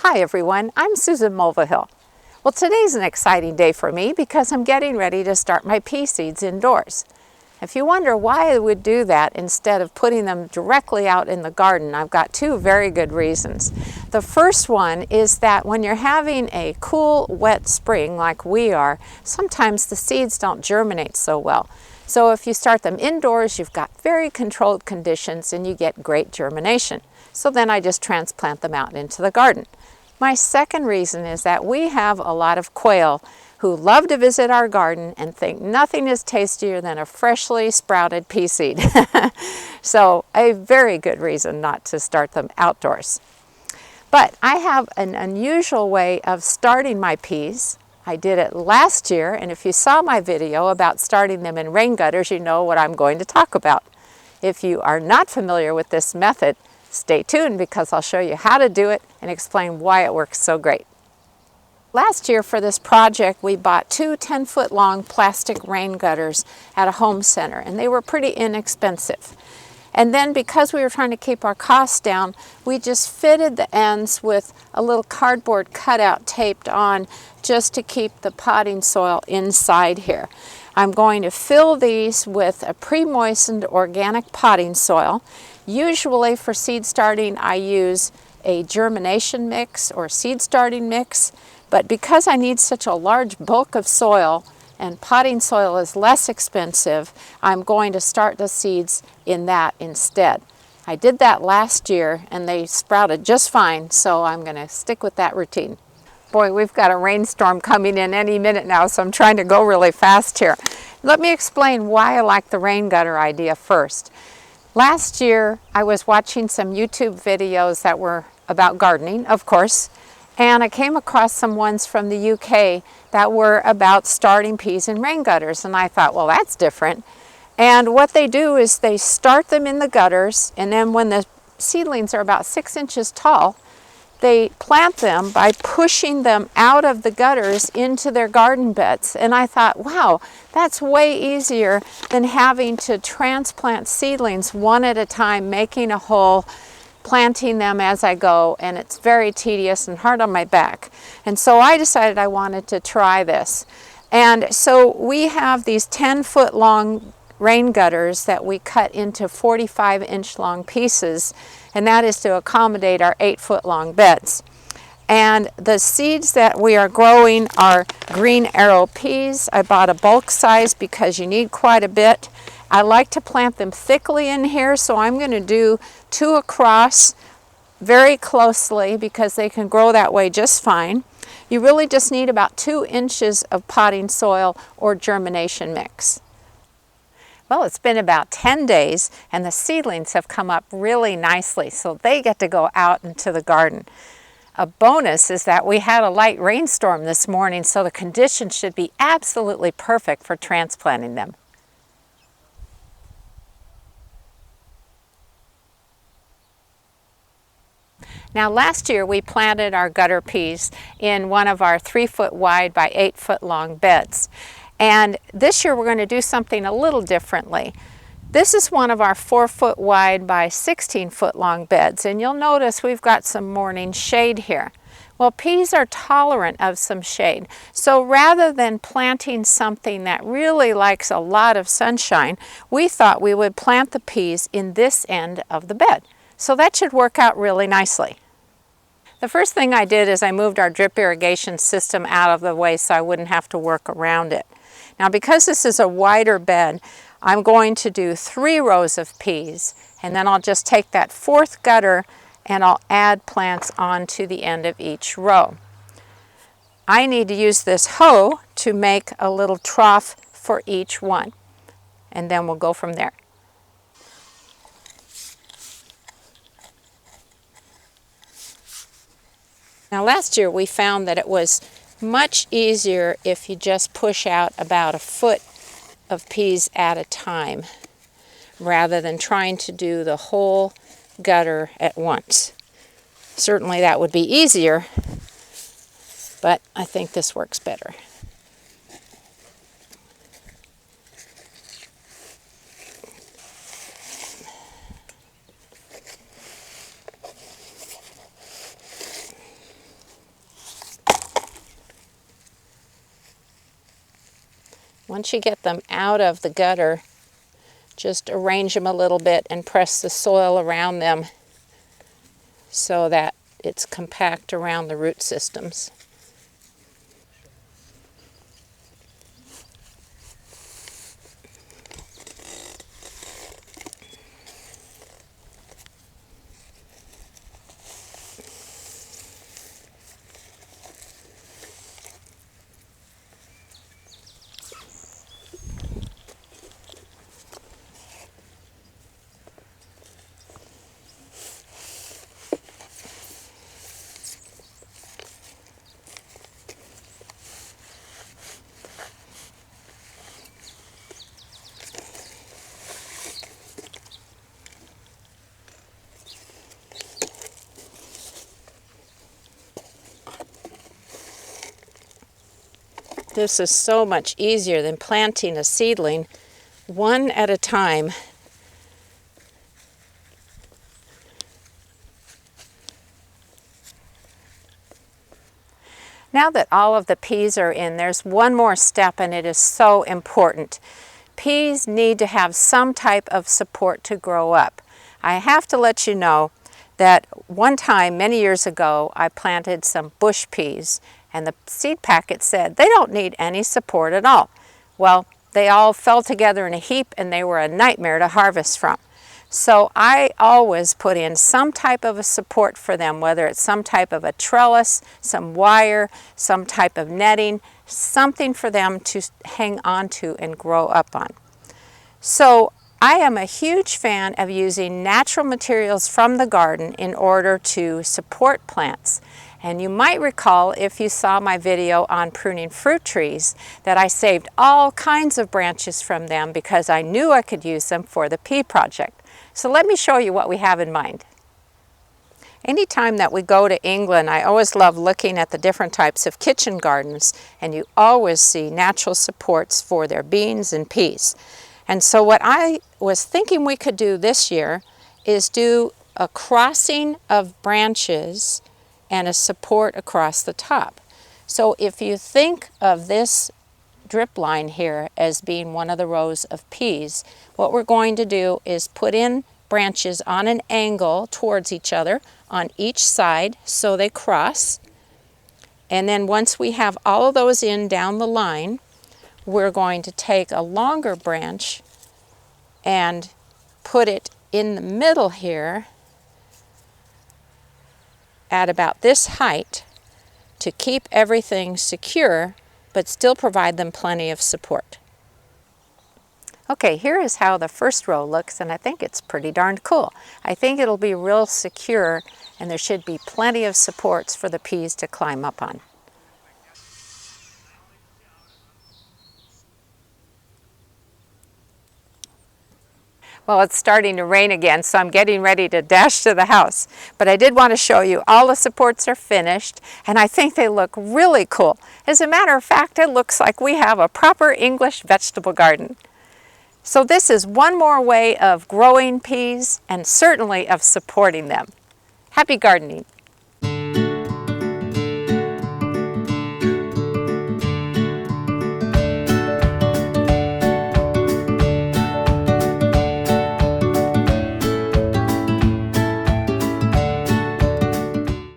Hi everyone, I'm Susan Mulvihill. Well, today's an exciting day for me because I'm getting ready to start my pea seeds indoors. If you wonder why I would do that instead of putting them directly out in the garden, I've got two very good reasons. The first one is that when you're having a cool, wet spring like we are, sometimes the seeds don't germinate so well. So if you start them indoors, you've got very controlled conditions and you get great germination. So then I just transplant them out into the garden. My second reason is that we have a lot of quail who love to visit our garden and think nothing is tastier than a freshly sprouted pea seed. So a very good reason not to start them outdoors. But I have an unusual way of starting my peas. I did it last year, and if you saw my video about starting them in rain gutters, you know what I'm going to talk about. If you are not familiar with this method, stay tuned because I'll show you how to do it and explain why it works so great. Last year for this project, we bought two 10-foot long plastic rain gutters at a home center, and they were pretty inexpensive. And then because we were trying to keep our costs down, we just fitted the ends with a little cardboard cutout taped on just to keep the potting soil inside here. I'm going to fill these with a pre-moistened organic potting soil. Usually for seed starting, I use a germination mix or seed starting mix, but because I need such a large bulk of soil and potting soil is less expensive, I'm going to start the seeds in that instead. I did that last year and they sprouted just fine, so I'm going to stick with that routine. Boy, we've got a rainstorm coming in any minute now, so I'm trying to go really fast here. Let me explain why I like the rain gutter idea first. Last year, I was watching some YouTube videos that were about gardening, of course, and I came across some ones from the UK that were about starting peas in rain gutters, and I thought, well, that's different. And what they do is they start them in the gutters, and then when the seedlings are about 6 inches tall, they plant them by pushing them out of the gutters into their garden beds. And I thought, wow, that's way easier than having to transplant seedlings one at a time, making a hole, planting them as I go, and it's very tedious and hard on my back. And so I decided I wanted to try this. And so we have these 10-foot long rain gutters that we cut into 45-inch long pieces, and that is to accommodate our 8-foot long beds. And the seeds that we are growing are green arrow peas. I bought a bulk size because you need quite a bit. I like to plant them thickly in here, so I'm going to do 2 across very closely because they can grow that way just fine. You really just need about 2 inches of potting soil or germination mix. Well, it's been about 10 days and the seedlings have come up really nicely, so they get to go out into the garden. A bonus is that we had a light rainstorm this morning, so the conditions should be absolutely perfect for transplanting them. Now last year we planted our gutter peas in one of our 3-foot wide by 8-foot long beds. And this year we're going to do something a little differently. This is one of our 4-foot wide by 16-foot long beds, and you'll notice we've got some morning shade here. Well, peas are tolerant of some shade, so rather than planting something that really likes a lot of sunshine, we thought we would plant the peas in this end of the bed. So that should work out really nicely. The first thing I did is I moved our drip irrigation system out of the way so I wouldn't have to work around it. Now because this is a wider bed, I'm going to do 3 rows of peas, and then I'll just take that 4th gutter and I'll add plants onto the end of each row. I need to use this hoe to make a little trough for each one, and then we'll go from there. Now last year we found that it was much easier if you just push out about 1 foot of peas at a time rather than trying to do the whole gutter at once. Certainly that would be easier, but I think this works better. Once you get them out of the gutter, just arrange them a little bit and press the soil around them so that it's compact around the root systems. This is so much easier than planting a seedling one at a time. Now that all of the peas are in, there's one more step, and it is so important. Peas need to have some type of support to grow up. I have to let you know that one time, many years ago, I planted some bush peas, and the seed packet said they don't need any support at all. Well, they all fell together in a heap, and they were a nightmare to harvest from. So I always put in some type of a support for them, whether it's some type of a trellis, some wire, some type of netting, something for them to hang on to and grow up on. So I am a huge fan of using natural materials from the garden in order to support plants. And you might recall, if you saw my video on pruning fruit trees, that I saved all kinds of branches from them because I knew I could use them for the pea project. So let me show you what we have in mind. Anytime that we go to England, I always love looking at the different types of kitchen gardens, and you always see natural supports for their beans and peas. And so what I was thinking we could do this year is do a crossing of branches and a support across the top. So if you think of this drip line here as being one of the rows of peas, what we're going to do is put in branches on an angle towards each other on each side so they cross. And then once we have all of those in down the line, we're going to take a longer branch and put it in the middle here at about this height to keep everything secure but still provide them plenty of support. Okay, here is how the first row looks, and I think it's pretty darn cool. I think it'll be real secure, and there should be plenty of supports for the peas to climb up on. Well, it's starting to rain again, so I'm getting ready to dash to the house. But I did want to show you all the supports are finished, and I think they look really cool. As a matter of fact, it looks like we have a proper English vegetable garden. So this is one more way of growing peas and certainly of supporting them. Happy gardening!